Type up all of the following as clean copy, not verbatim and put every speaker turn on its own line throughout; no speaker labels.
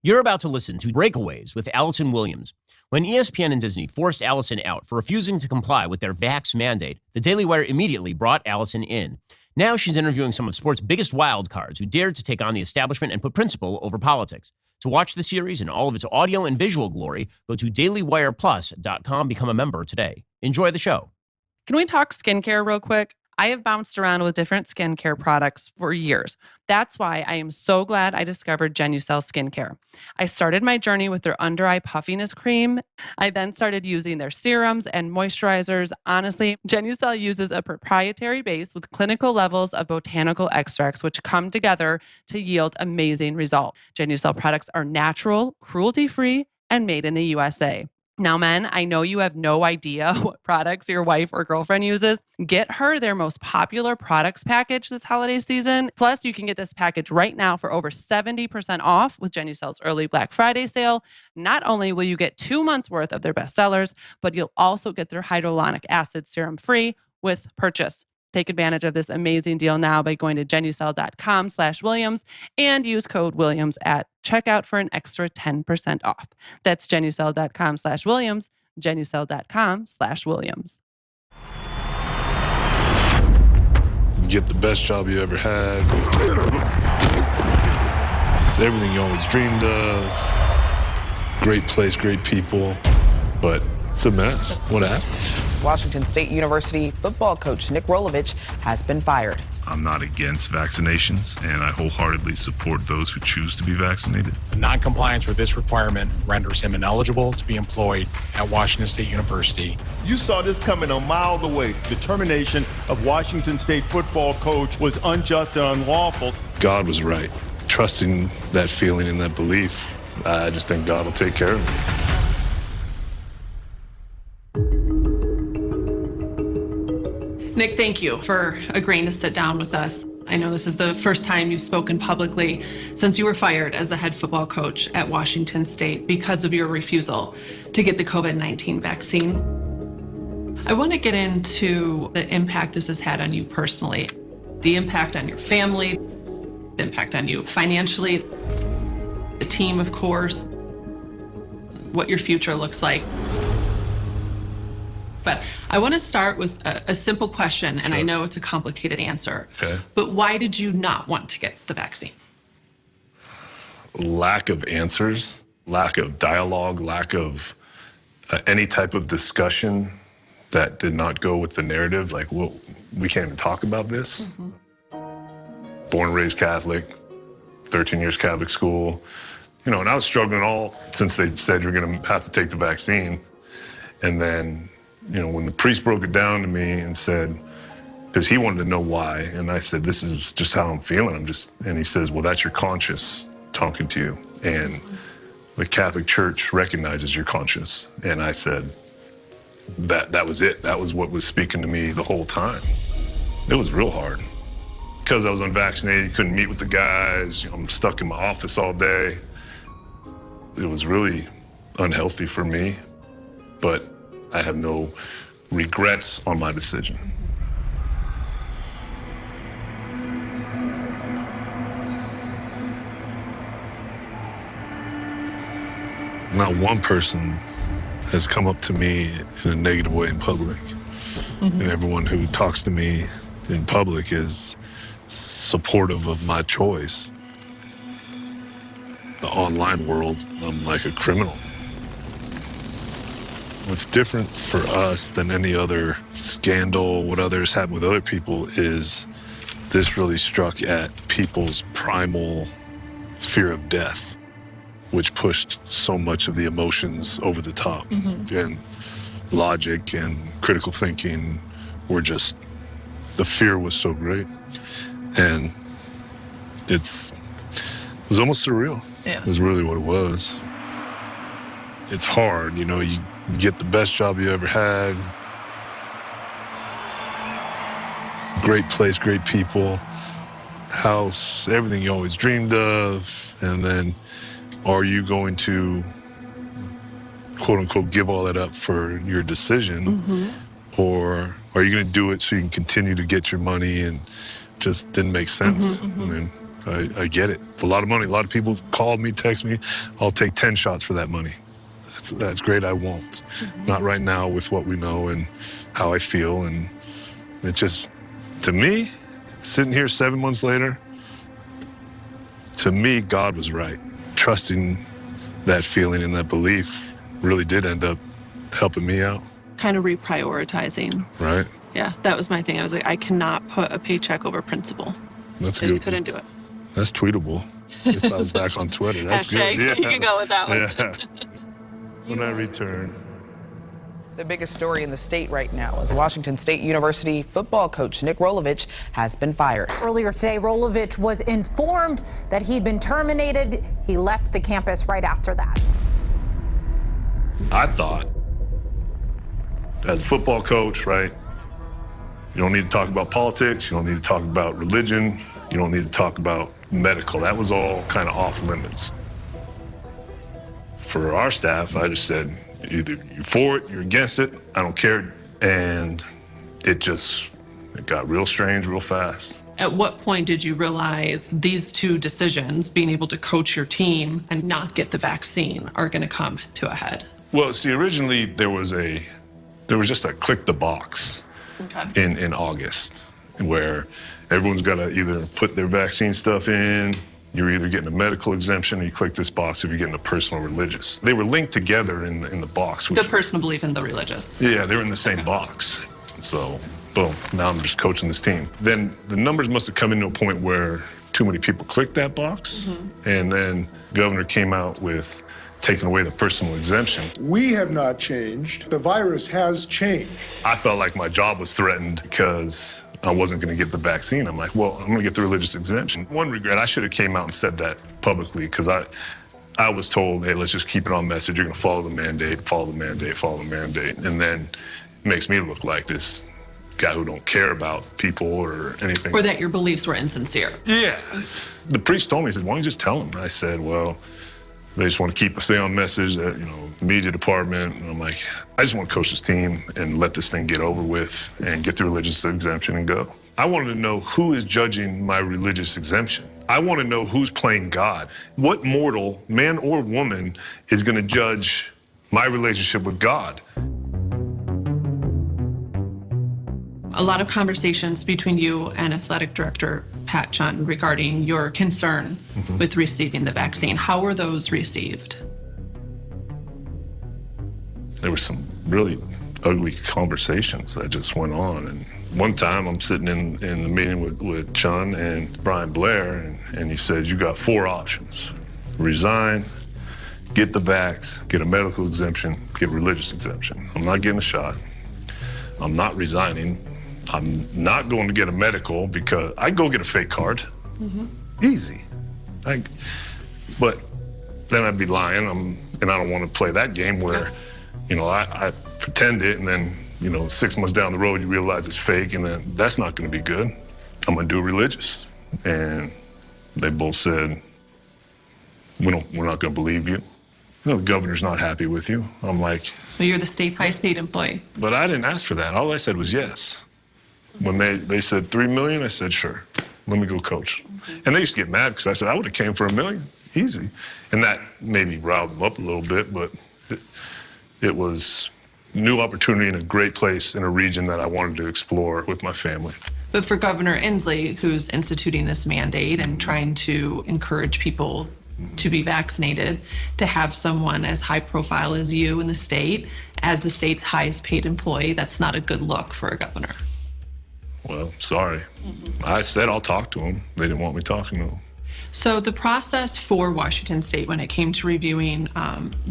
You're about to listen to Breakaways with Allison Williams. When ESPN and Disney forced Allison out for refusing to comply with their vax mandate, the Daily Wire immediately brought Allison in. Now she's interviewing some of sports' biggest wild cards who dared to take on the establishment and put principle over politics. To watch the series in all of its audio and visual glory, go to dailywireplus.com, become a member today. Enjoy the show.
Can we talk skincare real quick? I have bounced around with different skincare products for years. That's why I am so glad I discovered Genucel Skincare. I started my journey with their under-eye puffiness cream. I then started using their serums and moisturizers. Honestly, Genucel uses a proprietary base with clinical levels of botanical extracts, which come together to yield amazing results. Genucel products are natural, cruelty-free, and made in the USA. Now, men, I know you have no idea what products your wife or girlfriend uses. Get her their most popular products package this holiday season. Plus, you can get this package right now for over 70% off with Genucel's early Black Friday sale. Not only will you get 2 months worth of their bestsellers, but you'll also get their hyaluronic acid serum free with purchase. Take advantage of this amazing deal now by going to genucel.com/Williams and use code Williams at checkout for an extra 10% off. That's genucel.com/Williams, genucel.com/Williams.
Get the best job you ever had. Everything you always dreamed of. Great place, great people. But it's a mess. What happened?
Washington State University football coach Nick Rolovich has been fired.
I'm not against vaccinations, and I wholeheartedly support those who choose to be vaccinated.
Non-compliance with this requirement renders him ineligible to be employed at Washington State University.
You saw this coming a mile away. The termination of Washington State football coach was unjust and unlawful.
God was right. Trusting that feeling and that belief, I just think God will take care of it.
Nick, thank you for agreeing to sit down with us. I know this is the first time you've spoken publicly since you were fired as the head football coach at Washington State because of your refusal to get the COVID-19 vaccine. I want to get into the impact this has had on you personally, the impact on your family, the impact on you financially, the team, of course, what your future looks like. But I want to start with a simple question, and I know it's a complicated answer.
Okay.
But why did you not want to get the vaccine?
Lack of answers, lack of dialogue, lack of any type of discussion that did not go with the narrative. Like, well, we can't even talk about this. Mm-hmm. Born and raised Catholic, 13 years Catholic school. You know, and I was struggling all since they said you're going to have to take the vaccine. And then, you know, when the priest broke it down to me and said, because he wanted to know why, and I said, this is just how I'm feeling. And he says, well, that's your conscience talking to you. And the Catholic Church recognizes your conscience. And I said, that was it. That was what was speaking to me the whole time. It was real hard. Because I was unvaccinated, couldn't meet with the guys. You know, I'm stuck in my office all day. It was really unhealthy for me, but I have no regrets on my decision. Not one person has come up to me in a negative way in public. Mm-hmm. And everyone who talks to me in public is supportive of my choice. The online world, I'm like a criminal. What's different for us than any other scandal, what others have with other people, is this really struck at people's primal fear of death, which pushed so much of the emotions over the top. Mm-hmm. And logic and critical thinking were just, the fear was so great. And it was almost surreal. Yeah. It was really what it was. It's hard, you know, you get the best job you ever had. Great place, great people, house, everything you always dreamed of. And then are you going to, quote unquote, give all that up for your decision? Mm-hmm. Or are you going to do it so you can continue to get your money? And just didn't make sense. Mm-hmm, mm-hmm. I mean, I get it. It's a lot of money. A lot of people called me, text me. I'll take 10 shots for that money. That's great. I won't. Not right now with what we know and how I feel. And it just, to me, sitting here 7 months later, to me, God was right. Trusting that feeling and that belief really did end up helping me out.
Kind of reprioritizing.
Right?
Yeah, that was my thing. I was like, I cannot put a paycheck over principle.
That's
I
good.
just couldn't do it.
That's tweetable. If I was back on Twitter, that's
Hashtag,
good.
you can go with that one.
Yeah. When I return.
The biggest story in the state right now is Washington State University football coach Nick Rolovich has been fired.
Earlier today, Rolovich was informed that he'd been terminated. He left the campus right after that.
I thought, as a football coach, right, you don't need to talk about politics, you don't need to talk about religion, you don't need to talk about medical. That was all kind of off limits. For our staff, I just said, either you're for it, you're against it, I don't care. And it got real strange real fast.
At what point did you realize these two decisions, being able to coach your team and not get the vaccine, are going to come to a head?
Well, see, originally there was just a click the box in August where everyone's got to either put their vaccine stuff in, you're either getting a medical exemption or you click this box if you're getting a personal or religious. They were linked together in the box.
The personal belief and the religious.
Yeah, they were in the same box. So, boom, now I'm just coaching this team. Then the numbers must have come into a point where too many people clicked that box. And then the governor came out with taking away the personal exemption.
We have not changed. The virus has changed.
I felt like my job was threatened because I wasn't going to get the vaccine. I'm like, well, I'm going to get the religious exemption. One regret, I should have came out and said that publicly because I was told, hey, let's just keep it on message. You're going to follow the mandate, follow the mandate, follow the mandate. And then it makes me look like this guy who don't care about people or anything.
Or that your beliefs were insincere.
Yeah. The priest told me, he said, why don't you just tell them? I said, well, they just want to keep a thing on message, media department. And I'm like, I just want to coach this team and let this thing get over with and get the religious exemption and go. I wanted to know who is judging my religious exemption. I want to know who's playing God. What mortal, man or woman, is going to judge my relationship with God?
A lot of conversations between you and athletic director Pat Chun regarding your concern with receiving the vaccine. How were those received?
There were some really ugly conversations that just went on. And one time I'm sitting in the meeting with Chun and Brian Blair, and he says, you got 4 options. Resign, get the vax, get a medical exemption, get a religious exemption. I'm not getting the shot. I'm not resigning. I'm not going to get a medical because I go get a fake card. Easy. But then I'd be lying, and I don't want to play that game where, I pretend it, and then, 6 months down the road, you realize it's fake, and then that's not going to be good. I'm going to do religious. And they both said, we're not going to believe you. The governor's not happy with you. I'm like...
Well, you're the state's highest paid employee.
But I didn't ask for that. All I said was yes. When they said $3 million, I said, sure, let me go coach. And they used to get mad because I said, I would have came for $1 million, easy. And that maybe riled them up a little bit, but it was new opportunity in a great place in a region that I wanted to explore with my family.
But for Governor Inslee, who's instituting this mandate and trying to encourage people to be vaccinated, to have someone as high profile as you in the state, as the state's highest paid employee, that's not a good look for a governor.
Well, sorry. I said I'll talk to him. They didn't want me talking to him.
So the process for Washington State when it came to reviewing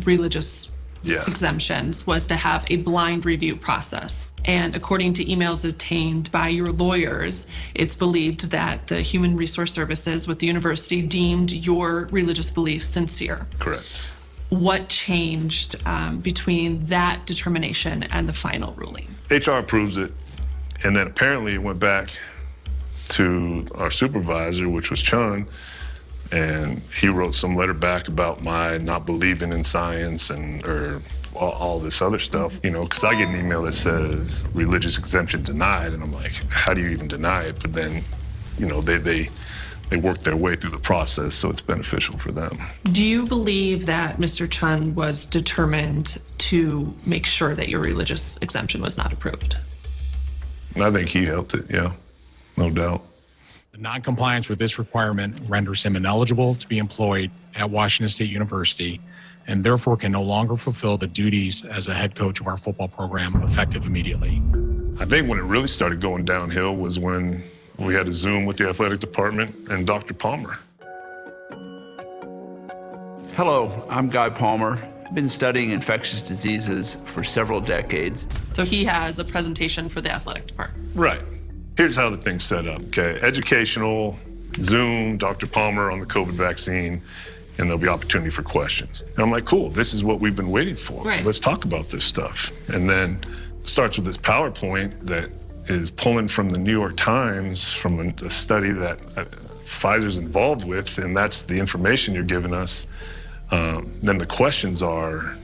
religious exemptions was to have a blind review process. And according to emails obtained by your lawyers, it's believed that the Human Resource Services with the university deemed your religious beliefs sincere.
Correct.
What changed between that determination and the final ruling?
HR approves it. And then apparently it went back to our supervisor, which was Chun, and he wrote some letter back about my not believing in science or all this other stuff, because I get an email that says religious exemption denied, and I'm like, how do you even deny it? But then, they they work their way through the process, so it's beneficial for them.
Do you believe that Mr. Chun was determined to make sure that your religious exemption was not approved?
I think he helped it, yeah, no doubt.
The noncompliance with this requirement renders him ineligible to be employed at Washington State University and therefore can no longer fulfill the duties as a head coach of our football program effective immediately.
I think when it really started going downhill was when we had a Zoom with the athletic department and Dr. Palmer.
Hello, I'm Guy Palmer. I've been studying infectious diseases for several decades.
So he has a presentation for the athletic department.
Right. Here's how the thing's set up, okay? Educational, Zoom, Dr. Palmer on the COVID vaccine, and there'll be opportunity for questions. And I'm like, cool, this is what we've been waiting for.
Right.
Let's talk about this stuff. And then it starts with this PowerPoint that is pulling from the New York Times, from a study that Pfizer's involved with, and that's the information you're giving us. Then the questions are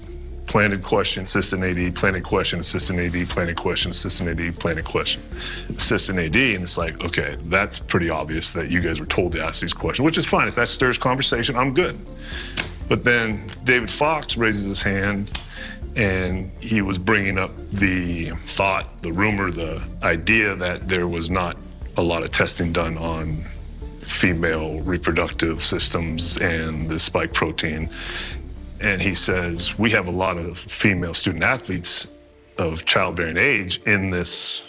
planted question, assistant AD, planted question, assistant AD, planted question, assistant AD, planted question, assistant AD. And it's like, okay, that's pretty obvious that you guys were told to ask these questions, which is fine. If that stirs conversation, I'm good. But then David Fox raises his hand, and he was bringing up the thought, the rumor, the idea that there was not a lot of testing done on female reproductive systems and the spike protein. And he says, we have a lot of female student athletes of childbearing age in this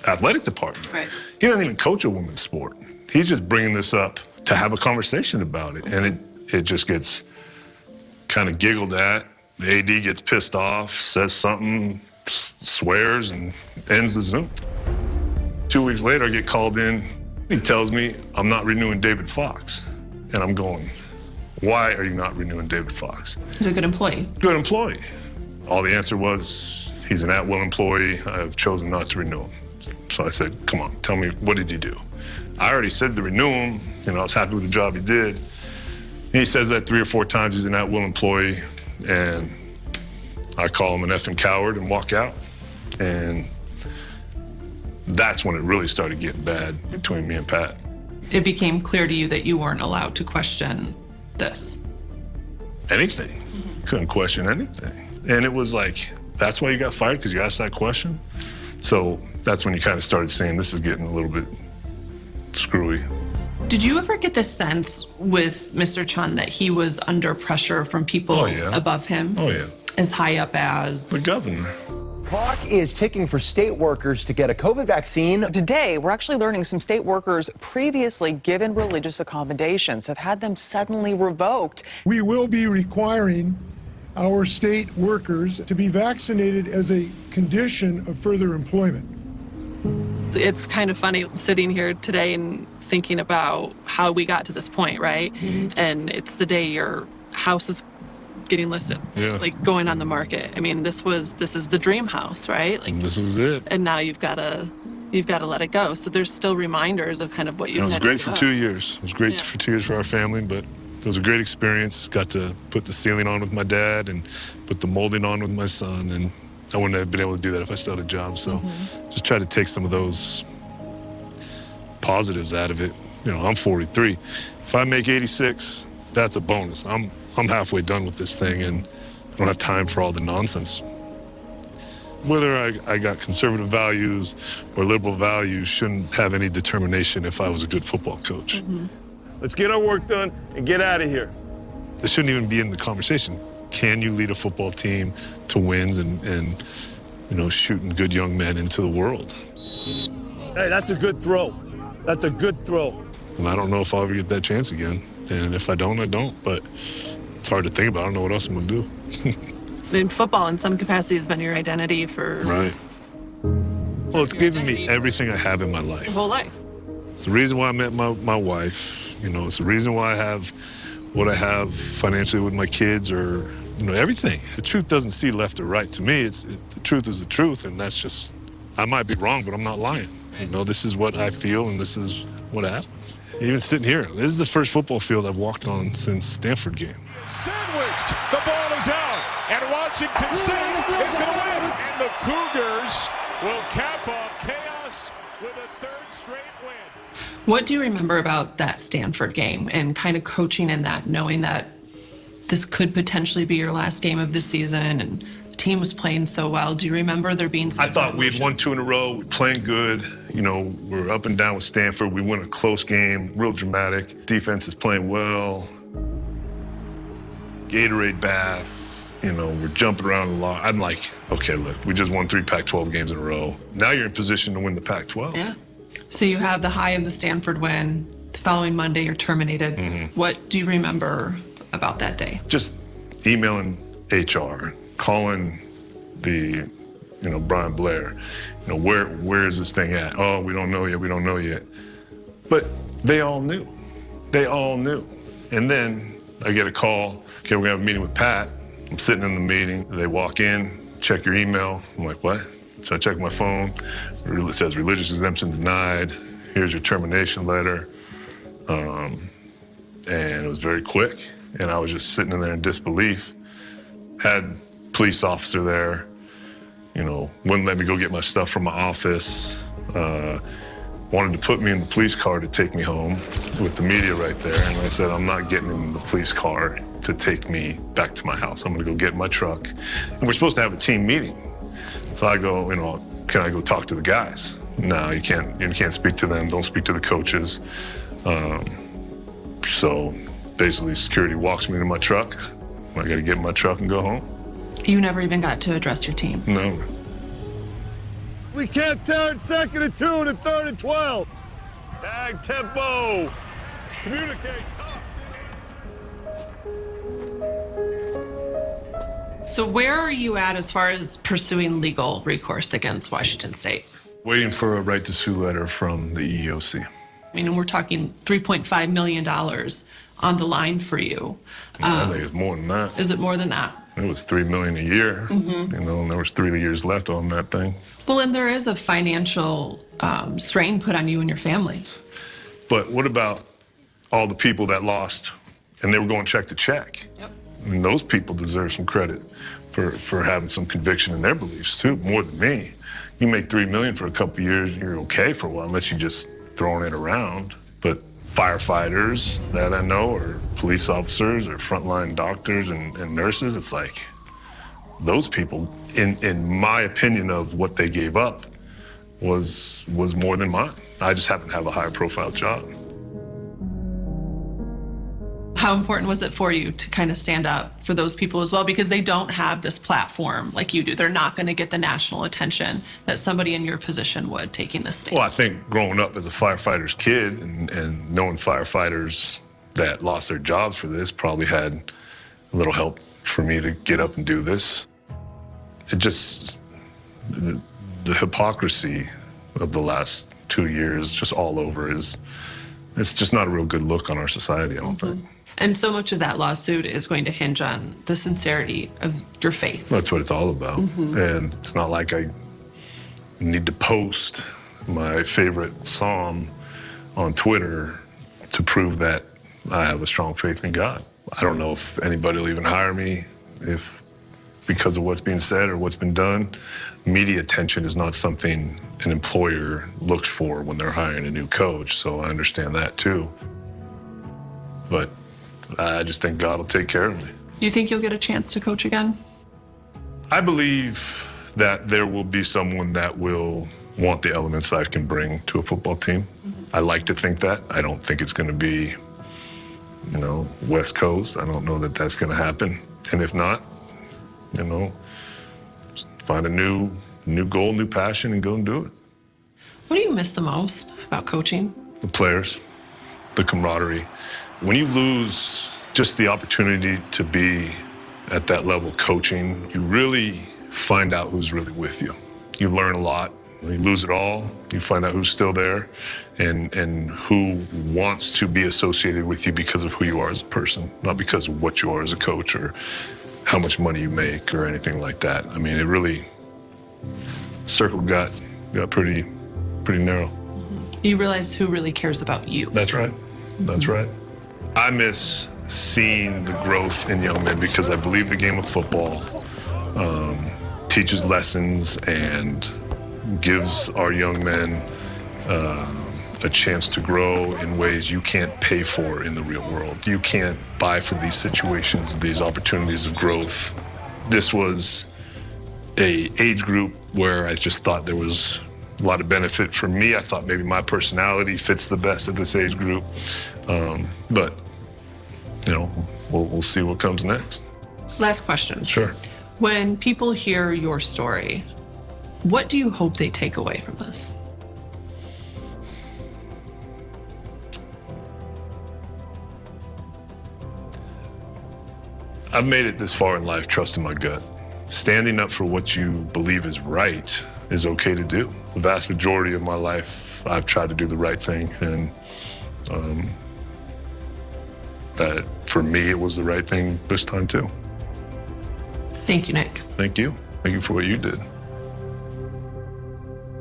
athletic department.
Right.
He doesn't even coach a women's sport. He's just bringing this up to have a conversation about it. And it just gets kind of giggled at. The AD gets pissed off, says something, swears, and ends the Zoom. 2 weeks later, I get called in. He tells me I'm not renewing David Fox. And I'm going, why are you not renewing David Fox?
He's a good employee.
Good employee. All the answer was, he's an at-will employee. I've chosen not to renew him. So I said, come on, tell me, what did you do? I already said to renew him, and I was happy with the job he did. And he says that 3 or 4 times he's an at-will employee, and I call him an effing coward and walk out. And that's when it really started getting bad between me and Pat.
It became clear to you that you weren't allowed to question this.
Anything. Couldn't question anything. And it was like, that's why you got fired, because you asked that question? So that's when you kind of started saying, this is getting a little bit screwy.
Did you ever get the sense with Mr. Chun that he was under pressure from people above him?
Oh, yeah.
As high up as?
The governor.
Clock is ticking for state workers to get a COVID vaccine.
Today, we're actually learning some state workers previously given religious accommodations have had them suddenly revoked.
We will be requiring our state workers to be vaccinated as a condition of further employment.
It's kind of funny sitting here today and thinking about how we got to this point, right? And it's the day your house is getting listed, like going on the market. I mean, this is the dream house, right? Like
this was it.
And now you've got to let it go. So there's still reminders of kind of what you've.
It was great for 2 years. It was great for 2 years for our family, but it was a great experience. Got to put the ceiling on with my dad and put the molding on with my son, and I wouldn't have been able to do that if I still had a job. So just try to take some of those positives out of it. You know, I'm 43. If I make 86, that's a bonus. I'm halfway done with this thing, and I don't have time for all the nonsense. Whether I got conservative values or liberal values shouldn't have any determination if I was a good football coach.
Let's get our work done and get out of here.
It shouldn't even be in the conversation. Can you lead a football team to wins and you know, shooting good young men into the world?
Hey, that's a good throw. That's a good throw.
And I don't know if I'll ever get that chance again. And if I don't, I don't. But it's hard to think about. I don't know what else I'm going to do.
I mean, football in some capacity has been your identity for...
Right. Well, it's given me everything I have in my life.
Your whole life.
It's the reason why I met my wife. You know, it's the reason why I have what I have financially with my kids, or, you know, everything. The truth doesn't see left or right. To me, the truth is the truth, and that's just, I might be wrong, but I'm not lying. You know, this is what I feel, and this is what happened. Even sitting here, this is the first football field I've walked on since Stanford game.
Sandwiched, the ball is out, and Washington State is going to win. And the Cougars will cap off chaos with a third straight win.
What do you remember about that Stanford game and kind of coaching in that, knowing that this could potentially be your last game of the season and the team was playing so well? Do you remember there being some
I thought we had won 2 in a row, we're playing good. You know, we're up and down with Stanford. We win a close game, real dramatic. Defense is playing well. Gatorade bath. You know, we're jumping around a lot. I'm like, okay, look, we just won 3 Pac-12 games in a row. Now you're in position to win the Pac-12.
Yeah. So you have the high of the Stanford win. The following Monday, you're terminated.
Mm-hmm.
What do you remember about that day?
Just emailing HR, calling the, Brian Blair. Where is this thing at? Oh, we don't know yet. But they all knew. And then I get a call, okay, we're gonna have a meeting with Pat. I'm sitting in the meeting. They walk in, check your email. I'm like, what? So I check my phone. It says religious exemption denied. Here's your termination letter. And it was very quick. And I was just sitting in there in disbelief. Had police officer there, wouldn't let me go get my stuff from my office. Wanted to put me in the police car to take me home with the media right there. And I said, I'm not getting in the police car to take me back to my house. I'm gonna go get in my truck. And we're supposed to have a team meeting. So I go, can I go talk to the guys? No, you can't speak to them. Don't speak to the coaches. So basically security walks me to my truck. I gotta get in my truck and go home.
You never even got to address your team?
No.
We can't tear it 2nd and 2 and 3rd and 12.
Tag tempo. Communicate.
So where are you at as far as pursuing legal recourse against Washington State?
Waiting for a right to sue letter from the EEOC.
I mean, we're talking $3.5 million on the line for you.
I think it's more than that.
Is it more than that?
It was $3 million a year,
Mm-hmm.
And there was 3 years left on that thing.
Well, and there is a financial strain put on you and your family.
But what about all the people that lost and they were going check to check?
Yep.
I mean, those people deserve some credit for having some conviction in their beliefs too, more than me. You make $3 million for a couple of years, you're okay for a while, unless you're just throwing it around. But firefighters that I know, or police officers, or frontline doctors and nurses, it's like, those people, in my opinion of what they gave up, was more than mine. I just happen to have a higher profile job.
How important was it for you to kind of stand up for those people as well? Because they don't have this platform like you do. They're not going to get the national attention that somebody in your position would, taking this stand.
Well, I think growing up as a firefighter's kid and knowing firefighters that lost their jobs for this probably had a little help for me to get up and do this. It just, the hypocrisy of the last 2 years just all over it's just not a real good look on our society, I don't think.
And so much of that lawsuit is going to hinge on the sincerity of your faith.
That's what it's all about. And it's not like I need to post my favorite psalm on Twitter to prove that I have a strong faith in God. I don't know if anybody will even hire me if because of what's being said or what's been done. Media attention is not something an employer looks for when they're hiring a new coach, so I understand that too. But I just think God will take care of me.
Do you think you'll get a chance to coach again?
I believe that there will be someone that will want the elements I can bring to a football team. I like to think that. I don't think it's going to be, West Coast. I don't know that that's going to happen. And if not, find a new goal, new passion, and go and do it.
What do you miss the most about coaching?
The players, the camaraderie. When you lose just the opportunity to be at that level coaching, you really find out who's really with you. You learn a lot. When you lose it all, you find out who's still there and who wants to be associated with you because of who you are as a person, not because of what you are as a coach or how much money you make or anything like that. I mean, it really, circle got pretty narrow.
You realize who really cares about you.
That's right. That's right. I miss seeing the growth in young men because I believe the game of football teaches lessons and gives our young men a chance to grow in ways you can't pay for in the real world. You can't buy for these situations, these opportunities of growth. This was an age group where I just thought there was a lot of benefit for me. I thought maybe my personality fits the best at this age group. But, you know, we'll see what comes next.
Last question.
Sure.
When people hear your story, what do you hope they take away from this?
I've made it this far in life trusting my gut. Standing up for what you believe is right is okay to do. The vast majority of my life, I've tried to do the right thing, and that for me, it was the right thing this time too.
Thank you, Nick.
Thank you. Thank you for what you did.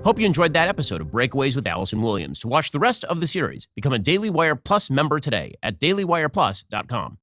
Hope you enjoyed that episode of Breakaways with Allison Williams. To watch the rest of the series, become a Daily Wire Plus member today at dailywireplus.com.